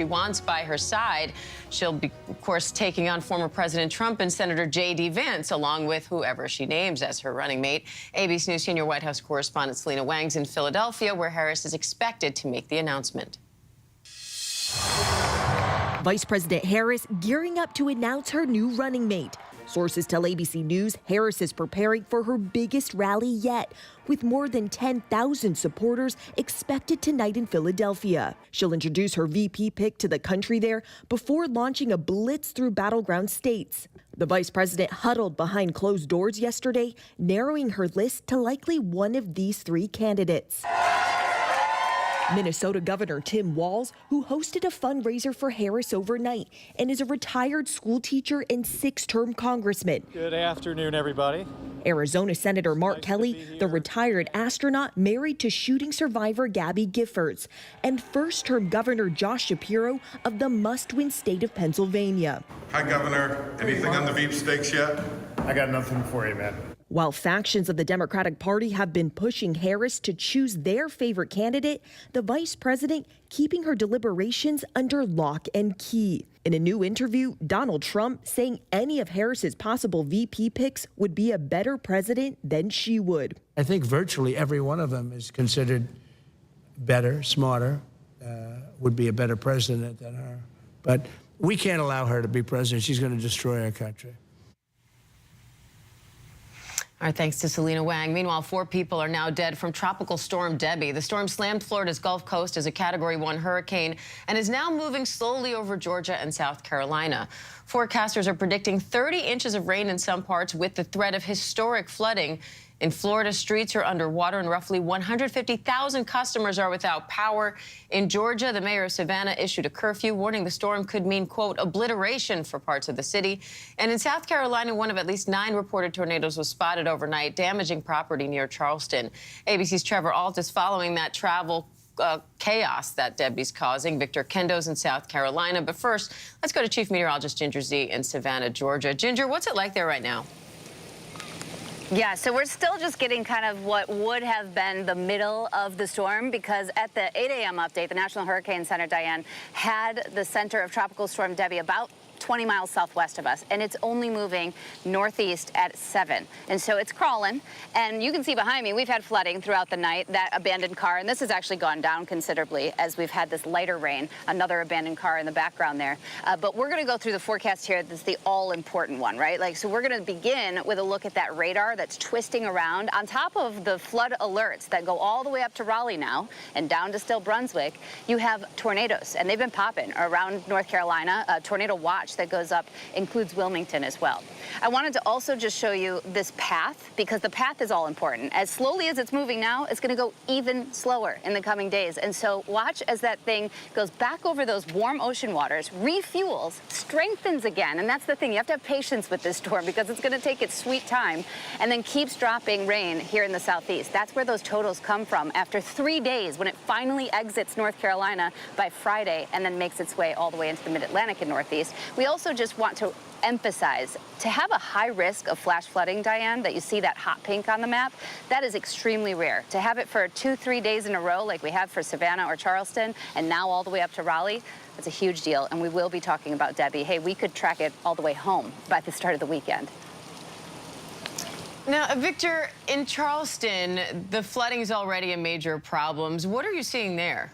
she wants by her side. She'll be, of course, taking on former President Trump and Senator J.D. Vance, along with whoever she names as her running mate. ABC News senior White House correspondent Selena Wang's in Philadelphia, where Harris is expected to make the announcement. Vice President Harris gearing up to announce her new running mate. Sources tell ABC News Harris is preparing for her biggest rally yet, with more than 10,000 supporters expected tonight in Philadelphia. She'll introduce her VP pick to the country there before launching a blitz through battleground states. The vice president huddled behind closed doors yesterday, narrowing her list to likely one of these three candidates. Minnesota Governor Tim Walz, who hosted a fundraiser for Harris overnight and is a retired school teacher and six-term congressman. Good afternoon, everybody. Arizona Senator Mark Kelly, the retired astronaut married to shooting survivor Gabby Giffords, and first-term Governor Josh Shapiro of the must-win state of Pennsylvania. Hi, Governor. Anything on the Veep stakes yet? I got nothing for you, man. While factions of the Democratic Party have been pushing Harris to choose their favorite candidate, the vice president keeping her deliberations under lock and key. In a new interview, Donald Trump saying any of Harris's possible VP picks would be a better president than she would. I think virtually every one of them is considered better, smarter, would be a better president than her. But we can't allow her to be president. She's going to destroy our country. All right, thanks to Selena Wang. Meanwhile, 4 people are now dead from Tropical Storm Debbie. The storm slammed Florida's Gulf Coast as a Category 1 hurricane and is now moving slowly over Georgia and South Carolina. Forecasters are predicting 30 inches of rain in some parts with the threat of historic flooding. In Florida, streets are underwater and roughly 150,000 customers are without power. In Georgia, the mayor of Savannah issued a curfew, warning the storm could mean, quote, obliteration for parts of the city. And in South Carolina, one of at least 9 reported tornadoes was spotted overnight, damaging property near Charleston. ABC's Trevor Alt is following that travel chaos that Debbie's causing. Victor Kendo's in South Carolina. But first, let's go to Chief Meteorologist Ginger Z in Savannah, Georgia. Ginger, what's it like there right now? Yeah, so we're still just getting kind of what would have been the middle of the storm, because at the 8 a.m. update, the National Hurricane Center, Diane, had the center of Tropical Storm Debbie about 20 miles southwest of us, and it's only moving northeast at 7. And so it's crawling, and you can see behind me, we've had flooding throughout the night, that abandoned car, and this has actually gone down considerably as we've had this lighter rain, another abandoned car in the background there. But we're going to go through the forecast here. This is the all-important one, right? Like, so we're going to begin with a look at that radar that's twisting around. On top of the flood alerts that go all the way up to Raleigh now and down to still Brunswick, you have tornadoes, and they've been popping around North Carolina. A tornado watch that goes up includes Wilmington as well. I wanted to also just show you this path, because the path is all important. As slowly as it's moving now, it's going to go even slower in the coming days. And so watch as that thing goes back over those warm ocean waters, refuels, strengthens again. And that's the thing. You have to have patience with this storm, because it's going to take its sweet time, and then keeps dropping rain here in the southeast. That's where those totals come from after 3 days, when it finally exits North Carolina by Friday and then makes its way all the way into the mid-Atlantic and northeast. We also just want to emphasize, to have a high risk of flash flooding, Diane, that you see that hot pink on the map, that is extremely rare. To have it for 2-3 days in a row like we have for Savannah or Charleston, and now all the way up to Raleigh, that's a huge deal. And we will be talking about Debbie. Hey, we could track it all the way home by the start of the weekend. Now, Victor, in Charleston, the flooding is already a major problem. What are you seeing there?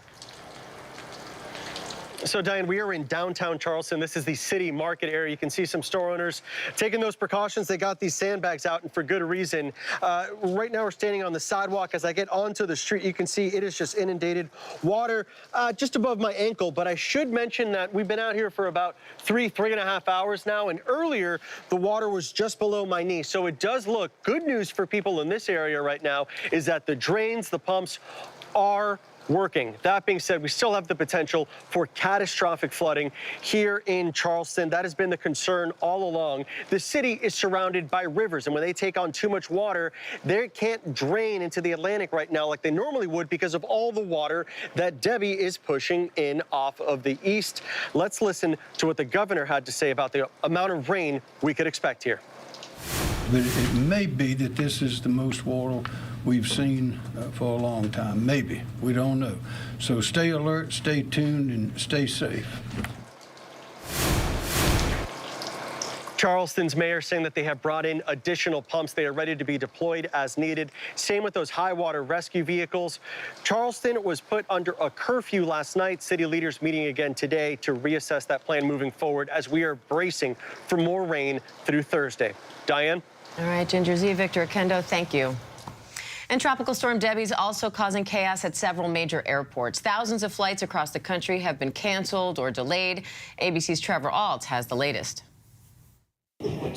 So, Diane, we are in downtown Charleston. This is the city market area. You can see some store owners taking those precautions. They got these sandbags out, and for good reason. Right now, we're standing on the sidewalk. As I get onto the street, you can see it is just inundated. Water just above my ankle. But I should mention that we've been out here for about 3.5 hours now, and earlier, the water was just below my knee. So it does look good. News for people in this area right now is that the drains, the pumps are working. That being said, we still have the potential for catastrophic flooding here in Charleston. That has been the concern all along. The city is surrounded by rivers, and when they take on too much water, they can't drain into the Atlantic right now like they normally would, because of all the water that Debbie is pushing in off of the east. Let's listen to what the governor had to say about the amount of rain we could expect here. But it may be that this is the most water we've seen for a long time. Maybe. We don't know. So stay alert, stay tuned, and stay safe. Charleston's mayor saying that they have brought in additional pumps. They are ready to be deployed as needed. Same with those high water rescue vehicles. Charleston was put under a curfew last night. City leaders meeting again today to reassess that plan moving forward as we are bracing for more rain through Thursday. Diane? All right, Ginger Z, Victor Kendo, thank you. And Tropical Storm Debbie's also causing chaos at several major airports. Thousands of flights across the country have been canceled or delayed. ABC's Trevor Alt has the latest.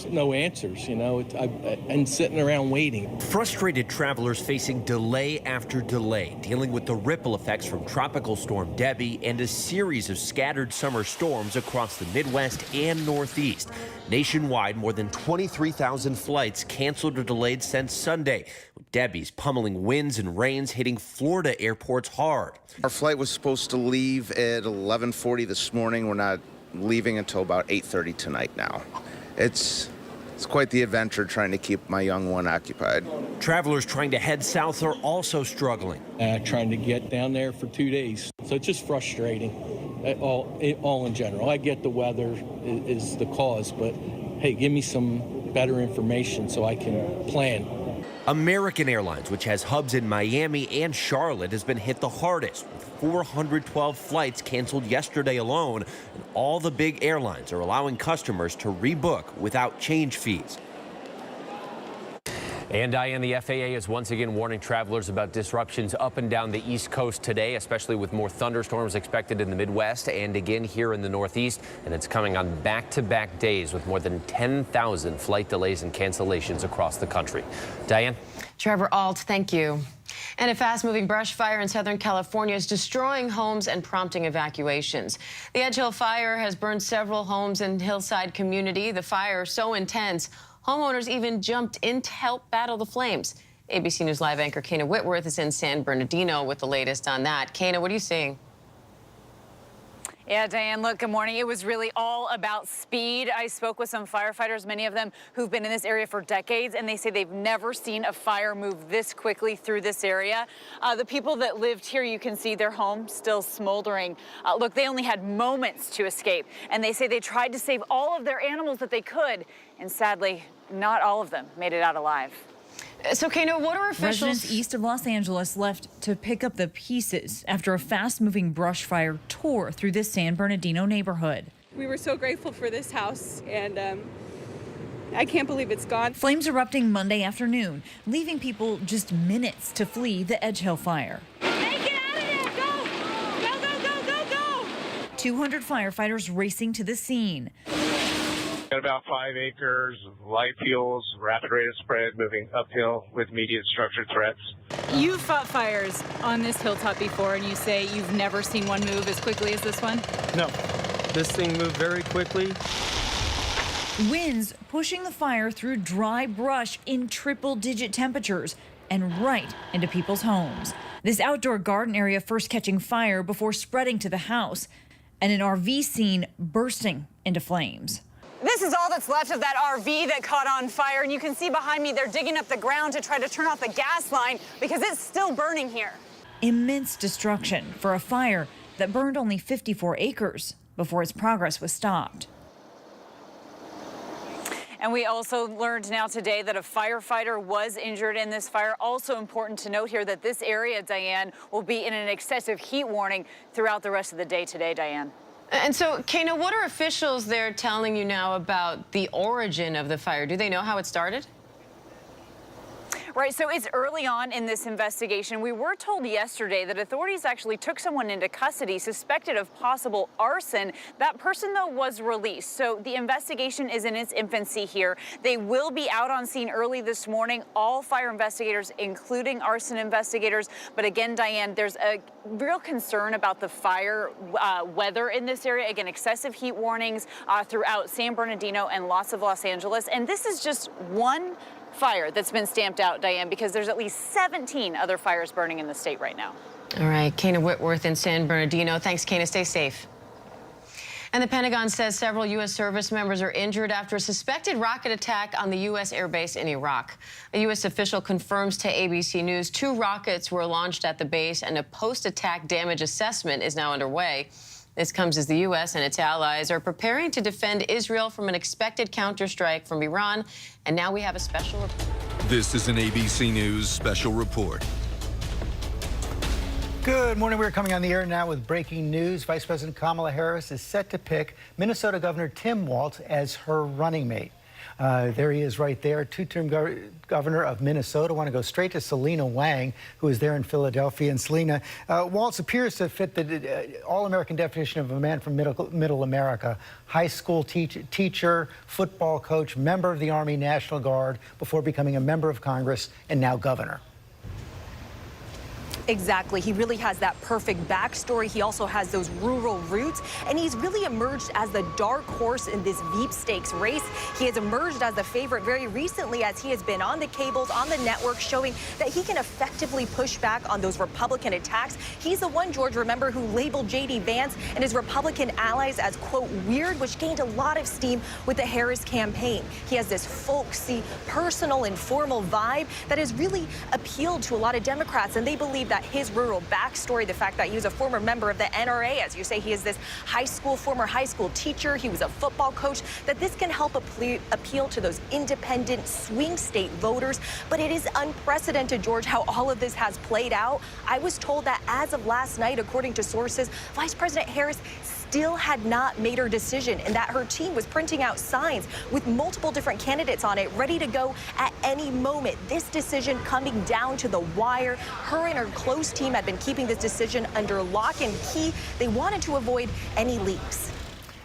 No answers, you know, and sitting around waiting. Frustrated travelers facing delay after delay, dealing with the ripple effects from Tropical Storm Debbie and a series of scattered summer storms across the Midwest and Northeast. Nationwide, more than 23,000 flights canceled or delayed since Sunday, with Debbie's pummeling winds and rains hitting Florida airports hard. Our flight was supposed to leave at 11:40 this morning. We're not leaving until about 8:30 tonight now. It's quite the adventure trying to keep my young one occupied. Travelers trying to head south are also struggling. Trying to get down there for 2 days. So it's just frustrating, all in general. I get the weather is the cause, but hey, give me some better information so I can plan. American Airlines, which has hubs in Miami and Charlotte, has been hit the hardest, with 412 flights canceled yesterday alone, and all the big airlines are allowing customers to rebook without change fees. And Diane, the FAA is once again warning travelers about disruptions up and down the East Coast today, especially with more thunderstorms expected in the Midwest and again here in the Northeast. And it's coming on back-to-back days with more than 10,000 flight delays and cancellations across the country. Diane? Trevor Alt, thank you. And a fast-moving brush fire in Southern California is destroying homes and prompting evacuations. The Edge Hill fire has burned several homes in Hillside community. The fire so intense, homeowners even jumped in to help battle the flames. ABC News Live anchor Kana Whitworth is in San Bernardino with the latest on that. Kana, what are you seeing? Yeah, Diane, look, good morning. It was really all about speed. I spoke with some firefighters, many of them who've been in this area for decades, and they say they've never seen a fire move this quickly through this area. The people that lived here, you can see their home still smoldering. Look, they only had moments to escape, and they say they tried to save all of their animals that they could, and sadly, not all of them made it out alive. So, Kano, what are officials? Residents east of Los Angeles left to pick up the pieces after a fast-moving brush fire tore through this San Bernardino neighborhood. We were so grateful for this house, and I can't believe it's gone. Flames erupting Monday afternoon, leaving people just minutes to flee the Edge Hill fire. Hey, get out of there! Go! Go, go, go, go, go! 200 firefighters racing to the scene. Got about 5 acres of light fuels, rapid rate of spread, moving uphill with immediate structured threats. You've fought fires on this hilltop before, and you say you've never seen one move as quickly as this one? No, this thing moved very quickly. Winds pushing the fire through dry brush in triple-digit temperatures and right into people's homes. This outdoor garden area first catching fire before spreading to the house, and an RV scene bursting into flames. This is all that's left of that RV that caught on fire, and you can see behind me they're digging up the ground to try to turn off the gas line because it's still burning here. Immense destruction for a fire that burned only 54 acres before its progress was stopped. And we also learned now today that a firefighter was injured in this fire. Also important to note here that this area, Diane, will be in an excessive heat warning throughout the rest of the day today, Diane. And so, Kana, what are officials there telling you now about the origin of the fire? Do they know how it started? Right, so it's early on in this investigation. We were told yesterday that authorities actually took someone into custody suspected of possible arson. That person, though, was released. So the investigation is in its infancy here. They will be out on scene early this morning, all fire investigators, including arson investigators. But again, Diane, there's a real concern about the fire weather in this area. Again, excessive heat warnings throughout San Bernardino and lots of Los Angeles. And this is just one fire that's been stamped out, Diane, because there's at least 17 other fires burning in the state right now. All right, Kana Whitworth in San Bernardino. Thanks, Kana. Stay safe. And the Pentagon says several U.S. service members are injured after a suspected rocket attack on the U.S. airbase in Iraq. A U.S. official confirms to ABC News 2 rockets were launched at the base, and a post-attack damage assessment is now underway. This comes as the U.S. and its allies are preparing to defend Israel from an expected counterstrike from Iran. And now we have a special report. This is an ABC News special report. Good morning. We're coming on the air now with breaking news. Vice President Kamala Harris is set to pick Minnesota Governor Tim Walz as her running mate. There he is right there, two-term governor of Minnesota. I want to go straight to Selena Wang, who is there in Philadelphia. And Selena, Walz appears to fit the all-American definition of a man from middle America. High school teacher, football coach, member of the Army National Guard before becoming a member of Congress and now governor. Exactly. He really has that perfect backstory. He also has those rural roots, and he's really emerged as the dark horse in this Veep Stakes race. He has emerged as the favorite very recently as he has been on the cables, on the network, showing that he can effectively push back on those Republican attacks. He's the one, George, remember, who labeled J.D. Vance and his Republican allies as, quote, weird, which gained a lot of steam with the Harris campaign. He has this folksy, personal, informal vibe that has really appealed to a lot of Democrats, and they believe that his rural backstory, the fact that he was a former member of the NRA, as you say, he is this former high school teacher, he was a football coach, that this can help appeal to those independent swing state voters. But it is unprecedented, George, how all of this has played out. I was told that as of last night, according to sources, Vice President Harris still had not made her decision, and that her team was printing out signs with multiple different candidates on it, ready to go at any moment. This decision coming down to the wire. Her and her close team had been keeping this decision under lock and key. They wanted to avoid any leaks.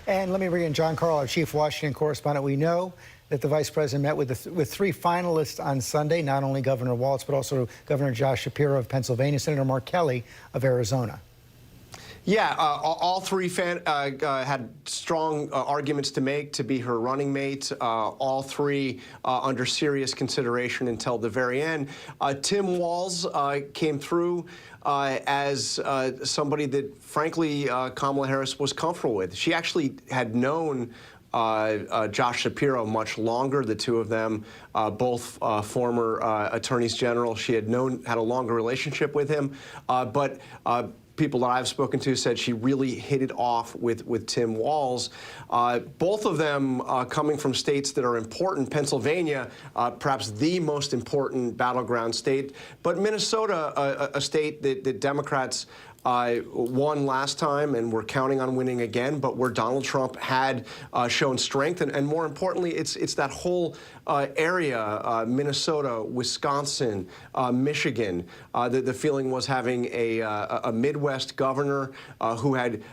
And let me bring in John Carl, our chief Washington correspondent. We know that the vice president met with 3 finalists on Sunday, not only Governor Walz, but also Governor Josh Shapiro of Pennsylvania, Senator Mark Kelly of Arizona. Yeah, all 3 had strong arguments to make to be her running mate. All 3 under serious consideration until the very end. Tim Walz came through as somebody that, frankly, Kamala Harris was comfortable with. She actually had known Josh Shapiro much longer. The 2 of them, both former attorneys general. She had had a longer relationship with him, but people that I've spoken to said she really hit it off with Tim Walz. Both of them coming from states that are important. Pennsylvania, perhaps the most important battleground state, but Minnesota, a state that Democrats won last time and we're counting on winning again, but where Donald Trump had shown strength. And more importantly, it's that whole area, Minnesota, Wisconsin, Michigan. The feeling was having a Midwest governor who had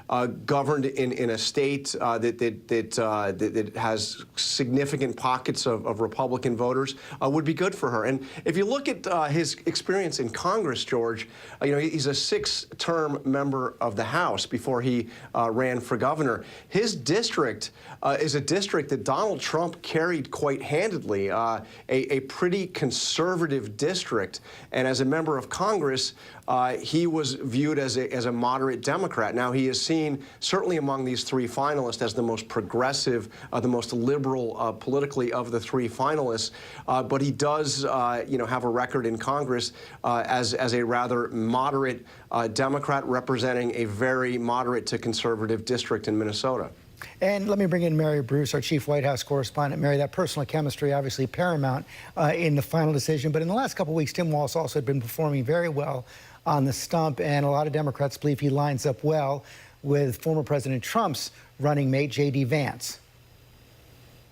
governed in a state that has significant pockets of Republican voters would be good for her. And if you look at his experience in Congress, George, he's a 6-term member of the House before he ran for governor. His district is a district that Donald Trump carried quite handedly, a pretty conservative district. And as a member of Congress, he was viewed as a moderate Democrat. Now, he is seen, certainly among these 3 finalists, as the most progressive, the most liberal politically of the 3 finalists. But he does, have a record in Congress as a rather moderate Democrat representing a very moderate to conservative district in Minnesota. And let me bring in Mary Bruce, our chief White House correspondent. Mary, that personal chemistry obviously paramount in the final decision. But in the last couple of weeks, Tim Walz also had been performing very well on the stump, and a lot of Democrats believe he lines up well with former President Trump's running mate, J.D. Vance.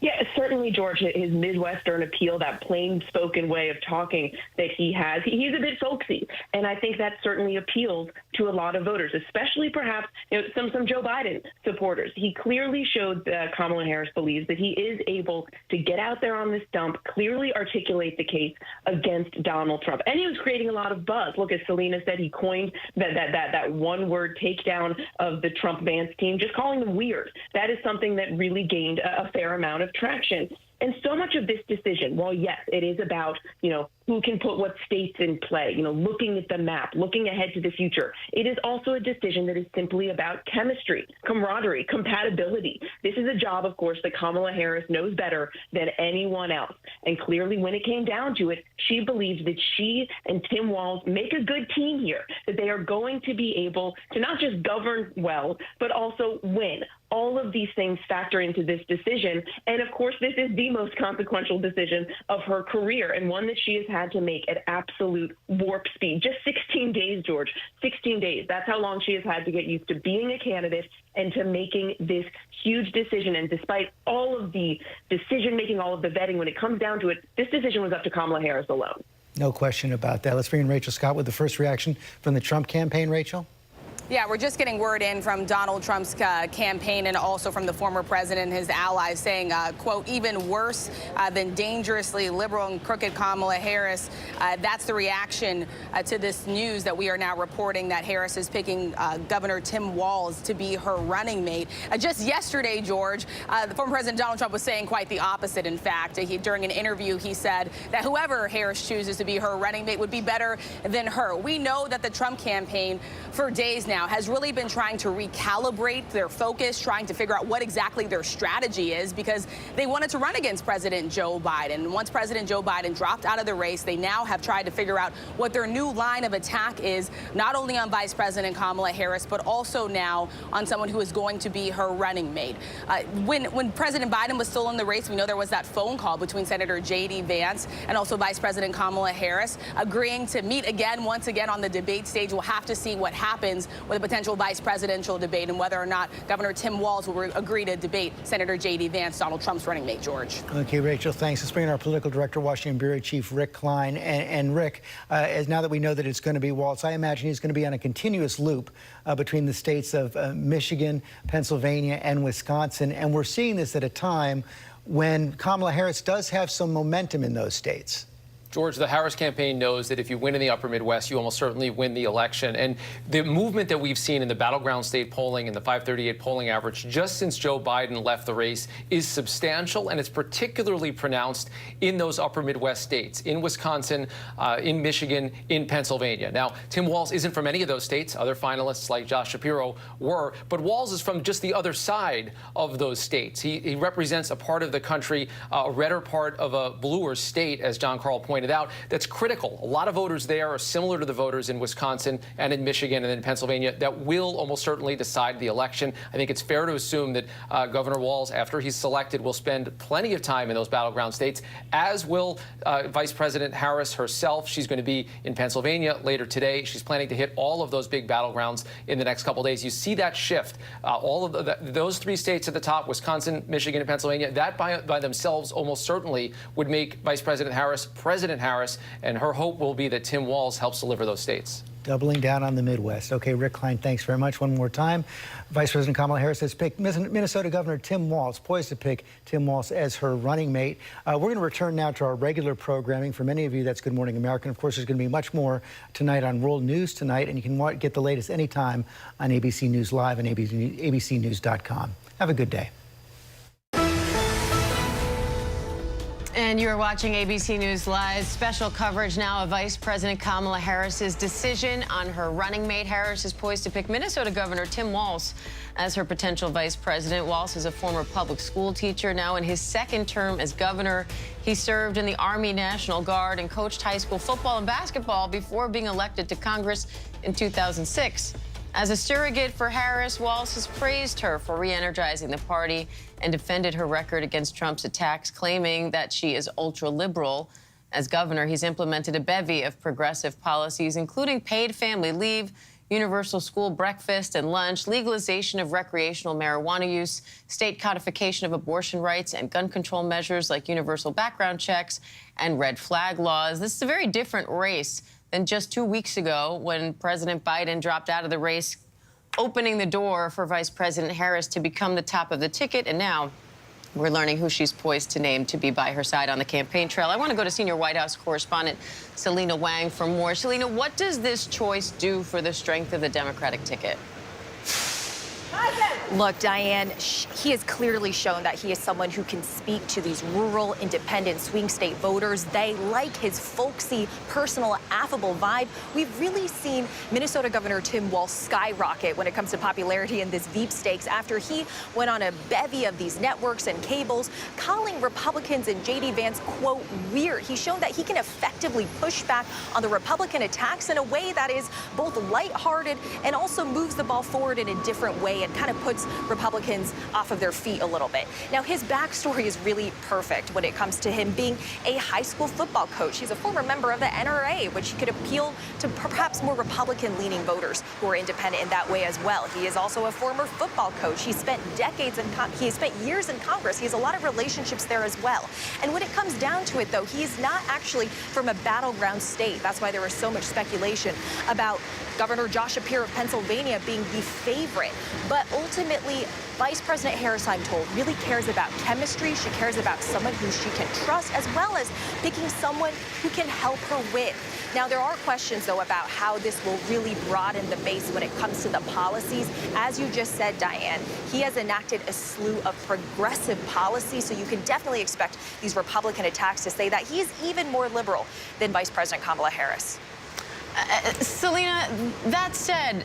Yeah, certainly, George, his Midwestern appeal, that plain-spoken way of talking that he has, he's a bit folksy. And I think that certainly appeals to a lot of voters, especially perhaps some Joe Biden supporters. He clearly showed that Kamala Harris believes that he is able to get out there on this dump, clearly articulate the case against Donald Trump. And he was creating a lot of buzz. Look, as Selena said, he coined that one-word takedown of the Trump-Vance team, just calling them weird. That is something that really gained a fair amount of traction. And so much of this decision, while yes, it is about, who can put what states in play, looking at the map, looking ahead to the future. It is also a decision that is simply about chemistry, camaraderie, compatibility. This is a job, of course, that Kamala Harris knows better than anyone else. And clearly, when it came down to it, she believes that she and Tim Walz make a good team here, that they are going to be able to not just govern well, but also win. All of these things factor into this decision. And of course, this is the most consequential decision of her career, and one that she has had to make at absolute warp speed. Just 16 days, George, 16 days. That's how long she has had to get used to being a candidate and to making this huge decision. And despite all of the decision-making, all of the vetting, when it comes down to it, this decision was up to Kamala Harris alone. No question about that. Let's bring in Rachel Scott with the first reaction from the Trump campaign. Rachel? Yeah, we're just getting word in from Donald Trump's campaign and also from the former president and his allies saying, quote, even worse than dangerously liberal and crooked Kamala Harris. That's the reaction to this news that we are now reporting, that Harris is picking Governor Tim Walz to be her running mate. Just yesterday, George, the former President Donald Trump was saying quite the opposite. In fact, during an interview, he said that whoever Harris chooses to be her running mate would be better than her. We know that the Trump campaign for days now has really been trying to recalibrate their focus, trying to figure out what exactly their strategy is, because they wanted to run against President Joe Biden. Once President Joe Biden dropped out of the race, they now have tried to figure out what their new line of attack is, not only on Vice President Kamala Harris, but also now on someone who is going to be her running mate. When President Biden was still in the race, we know there was that phone call between Senator J.D. Vance and also Vice President Kamala Harris agreeing to meet once again on the debate stage. We'll have to see what happens with a potential vice presidential debate and whether or not Governor Tim Walz will agree to debate Senator J.D. Vance, Donald Trump's running mate. George. Okay, Rachel, thanks. Let's bring in our political director, Washington Bureau Chief Rick Klein. And Rick, as now that we know that it's going to be Walz, I imagine he's going to be on a continuous loop between the states of Michigan, Pennsylvania, and Wisconsin. And we're seeing this at a time when Kamala Harris does have some momentum in those states. George, the Harris campaign knows that if you win in the upper Midwest, you almost certainly win the election. And the movement that we've seen in the battleground state polling and the 538 polling average just since Joe Biden left the race is substantial, and it's particularly pronounced in those upper Midwest states, in Wisconsin, in Michigan, in Pennsylvania. Now, Tim Walz isn't from any of those states. Other finalists like Josh Shapiro were, but Walz is from just the other side of those states. He represents a part of the country, a redder part of a bluer state, as John Carl pointed out, that's critical. A lot of voters there are similar to the voters in Wisconsin and in Michigan and in Pennsylvania that will almost certainly decide the election. I think it's fair to assume that Governor Walz, after he's selected, will spend plenty of time in those battleground states, as will Vice President Harris herself. She's going to be in Pennsylvania later today. She's planning to hit all of those big battlegrounds in the next couple of days. You see that shift. All of those three states at the top, Wisconsin, Michigan, and Pennsylvania, that by themselves almost certainly would make Vice President Harris President Harris, and her hope will be that Tim Walz helps deliver those states. Doubling down on the Midwest. Okay, Rick Klein, thanks very much. One more time. Vice President Kamala Harris has picked Minnesota Governor Tim Walz, poised to pick Tim Walz as her running mate. We're going to return now to our regular programming. For many of you, that's Good Morning America. Of course, there's going to be much more tonight on World News Tonight, and you can get the latest anytime on ABC News Live and abcnews.com. Have a good day. And you're watching ABC News Live. Special coverage now of Vice President Kamala Harris's decision on her running mate. Harris is poised to pick Minnesota Governor Tim Walz as her potential vice president. Walz is a former public school teacher, now in his second term as governor. He served in the Army National Guard and coached high school football and basketball before being elected to Congress in 2006. As a surrogate for Harris, Walz has praised her for re-energizing the party and defended her record against Trump's attacks, claiming that she is ultra-liberal. As governor, he's implemented a bevy of progressive policies, including paid family leave, universal school breakfast and lunch, legalization of recreational marijuana use, state codification of abortion rights, and gun control measures like universal background checks and red flag laws. This is a very different race than just 2 weeks ago when President Biden dropped out of the race, opening the door for Vice President Harris to become the top of the ticket. And now we're learning who she's poised to name to be by her side on the campaign trail. I want to go to senior White House correspondent Selena Wang for more. Selena, what does this choice do for the strength of the Democratic ticket? Look, Diane, he has clearly shown that he is someone who can speak to these rural, independent, swing state voters. They like his folksy, personal, affable vibe. We've really seen Minnesota Governor Tim Walz skyrocket when it comes to popularity in this Veep stakes after he went on a bevy of these networks and cables, calling Republicans and J.D. Vance, quote, weird. He's shown that he can effectively push back on the Republican attacks in a way that is both lighthearted and also moves the ball forward in a different way and kind of puts Republicans off of their feet a little bit. Now, his backstory is really perfect when it comes to him being a high school football coach. He's a former member of the NRA, which could appeal to perhaps more Republican-leaning voters who are independent in that way as well. He is also a former football coach. He spent years in Congress. He has a lot of relationships there as well. And when it comes down to it, though, he is not actually from a battleground state. That's why there was so much speculation about Governor Josh Shapiro of Pennsylvania being the favorite. But ultimately, Vice President Harris, I'm told, really cares about chemistry. She cares about someone who she can trust, as well as picking someone who can help her win. Now, there are questions, though, about how this will really broaden the base when it comes to the policies. As you just said, Diane, he has enacted a slew of progressive policies, so you can definitely expect these Republican attacks to say that he is even more liberal than Vice President Kamala Harris. Selena, that said,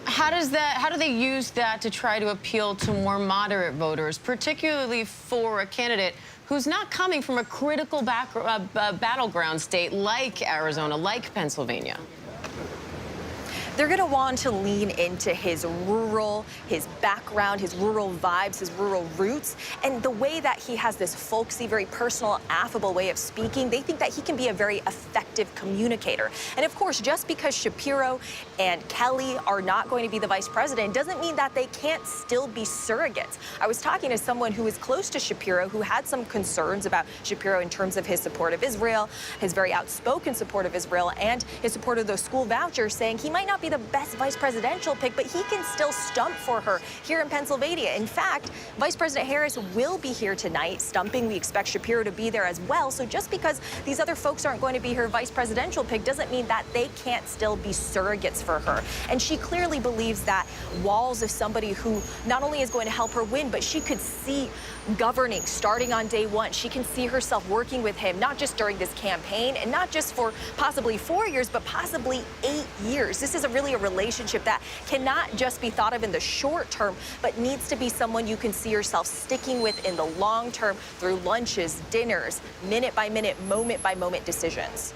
how do they use that to try to appeal to more moderate voters, particularly for a candidate who's not coming from a critical battleground state like Arizona, like Pennsylvania? They're going to want to lean into his background, his rural vibes, his rural roots, and the way that he has this folksy, very personal, affable way of speaking. They think that he can be a very effective communicator. And of course, just because Shapiro and Kelly are not going to be the vice president doesn't mean that they can't still be surrogates. I was talking to someone who is close to Shapiro who had some concerns about Shapiro in terms of his support of Israel, his very outspoken support of Israel, and his support of those school vouchers, saying he might not be the best vice presidential pick, but he can still stump for her here in Pennsylvania. In fact, Vice President Harris will be here tonight stumping. We expect Shapiro to be there as well. So just because these other folks aren't going to be her vice presidential pick doesn't mean that they can't still be surrogates for her. And she clearly believes that Walz is somebody who not only is going to help her win, but she could see governing starting on day one. She can see herself working with him, not just during this campaign and not just for possibly 4 years, but possibly 8 years. This is really a relationship that cannot just be thought of in the short term, but needs to be someone you can see yourself sticking with in the long term through lunches, dinners, minute by minute, moment by moment decisions.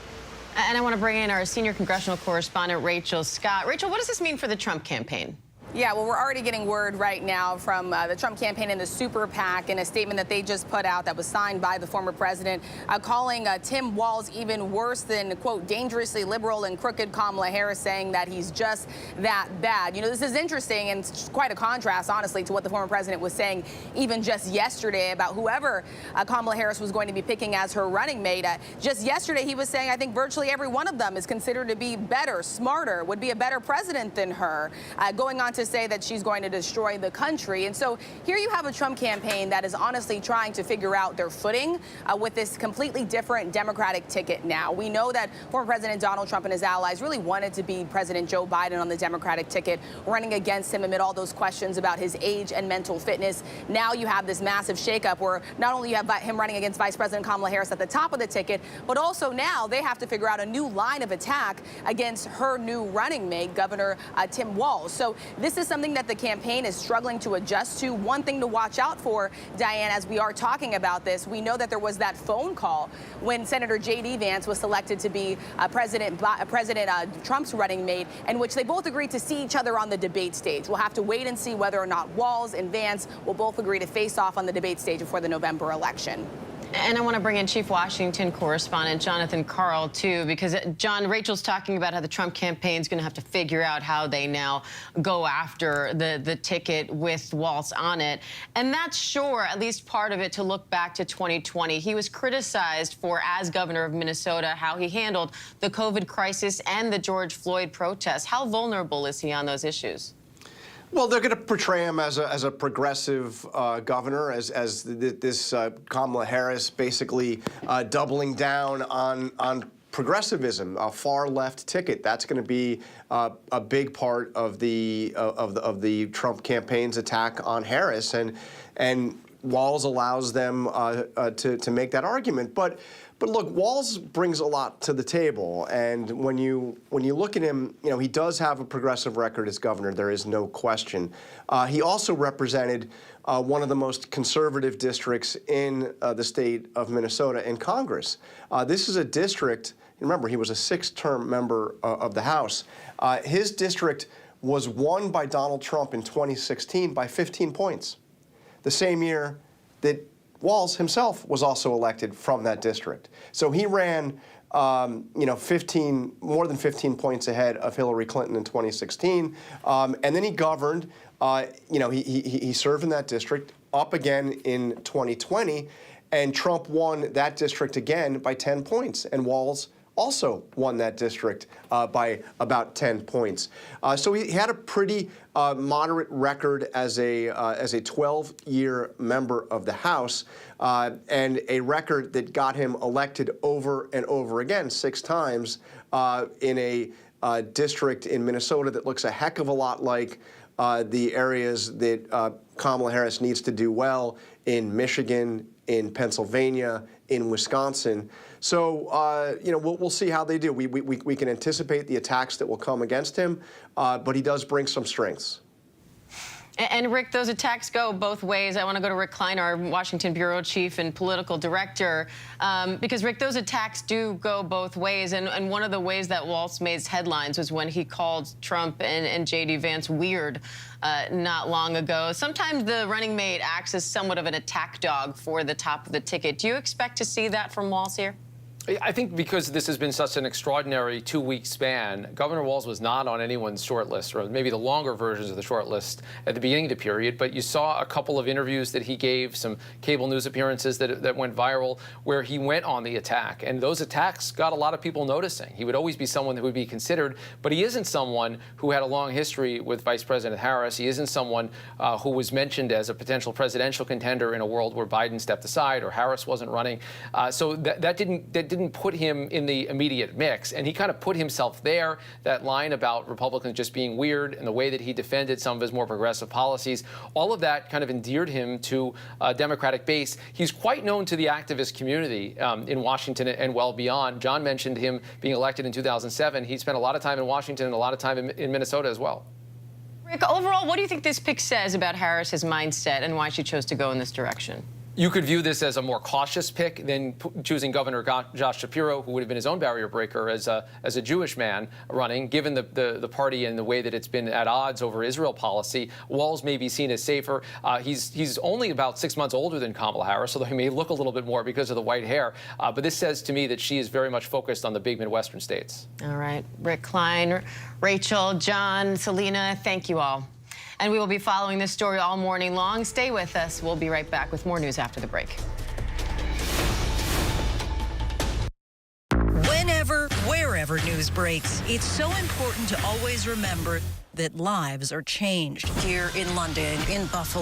And I want to bring in our senior congressional correspondent, Rachel Scott. Rachel, what does this mean for the Trump campaign? Yeah, well, we're already getting word right now from the Trump campaign and the super PAC in a statement that they just put out that was signed by the former president, calling Tim Walz even worse than, quote, dangerously liberal and crooked Kamala Harris, saying that he's just that bad. You know, this is interesting and it's quite a contrast, honestly, to what the former president was saying even just yesterday about whoever Kamala Harris was going to be picking as her running mate. Just yesterday, he was saying, I think virtually every one of them is considered to be better, smarter, would be a better president than her, going on to say that she's going to destroy the country. And so here you have a Trump campaign that is honestly trying to figure out their footing with this completely different Democratic ticket now. We know that former President Donald Trump and his allies really wanted to be President Joe Biden on the Democratic ticket, running against him amid all those questions about his age and mental fitness. Now you have this massive shakeup where not only you have him running against Vice President Kamala Harris at the top of the ticket, but also now they have to figure out a new line of attack against her new running mate, Governor Tim Walz. So this is something that the campaign is struggling to adjust to. One thing to watch out for, Diane, as we are talking about this, we know that there was that phone call when Senator J.D. Vance was selected to be President Trump's running mate, in which they both agreed to see each other on the debate stage. We'll have to wait and see whether or not Walz and Vance will both agree to face off on the debate stage before the November election. And I want to bring in Chief Washington correspondent Jonathan Karl, too, because, John, Rachel's talking about how the Trump campaign is going to have to figure out how they now go after the ticket with Walz on it. And that's sure, at least part of it, to look back to 2020. He was criticized for, as governor of Minnesota, how he handled the COVID crisis and the George Floyd protests. How vulnerable is he on those issues? Well, they're going to portray him as a progressive governor, as this Kamala Harris basically doubling down on progressivism, a far left ticket. That's going to be a big part of the Trump campaign's attack on Harris, and Walz allows them to make that argument. But look, Walz brings a lot to the table, and when you look at him, you know, he does have a progressive record as governor. There is no question. He also represented one of the most conservative districts in the state of Minnesota in Congress. This is a district. Remember, he was a 6-term member of the House. His district was won by Donald Trump in 2016 by 15 points, the same year that Walz himself was also elected from that district. So he ran, more than 15 points ahead of Hillary Clinton in 2016, and then he governed. He served in that district up again in 2020, and Trump won that district again by 10 points, and Walz also won that district by about 10 points. So he had a pretty moderate record as a 12-year member of the House, and a record that got him elected over and over again 6 times in a district in Minnesota that looks a heck of a lot like the areas that Kamala Harris needs to do well in Michigan, in Pennsylvania, in Wisconsin. So, we'll see how they do. We can anticipate the attacks that will come against him, but he does bring some strengths. And Rick, those attacks go both ways. I want to go to Rick Klein, our Washington bureau chief and political director, because Rick, those attacks do go both ways. And one of the ways that Walz made headlines was when he called Trump and J.D. Vance weird not long ago. Sometimes the running mate acts as somewhat of an attack dog for the top of the ticket. Do you expect to see that from Walz here? I think because this has been such an extraordinary 2-week span, Governor Walz was not on anyone's short list, or maybe the longer versions of the short list at the beginning of the period. But you saw a couple of interviews that he gave, some cable news appearances that went viral, where he went on the attack. And those attacks got a lot of people noticing. He would always be someone that would be considered, but he isn't someone who had a long history with Vice President Harris. He isn't someone who was mentioned as a potential presidential contender in a world where Biden stepped aside or Harris wasn't running. So that didn't put him in the immediate mix, and he kind of put himself there. That line about Republicans just being weird and the way that he defended some of his more progressive policies, all of that kind of endeared him to a Democratic base. He's quite known to the activist community in Washington and well beyond. John mentioned him being elected in 2007. He spent a lot of time in Washington and a lot of time in Minnesota as well. Rick, overall, what do you think this pick says about Harris's mindset and why she chose to go in this direction? You could view this as a more cautious pick than choosing Governor Josh Shapiro, who would have been his own barrier breaker as a Jewish man running, given the party and the way that it's been at odds over Israel policy. Walz may be seen as safer. He's only about 6 months older than Kamala Harris, although he may look a little bit more because of the white hair. But this says to me that she is very much focused on the big Midwestern states. All right. Rick Klein, Rachel, John, Selena, thank you all. And we will be following this story all morning long. Stay with us. We'll be right back with more news after the break. Whenever, wherever news breaks, it's so important to always remember that lives are changed. Here in London, in Buffalo,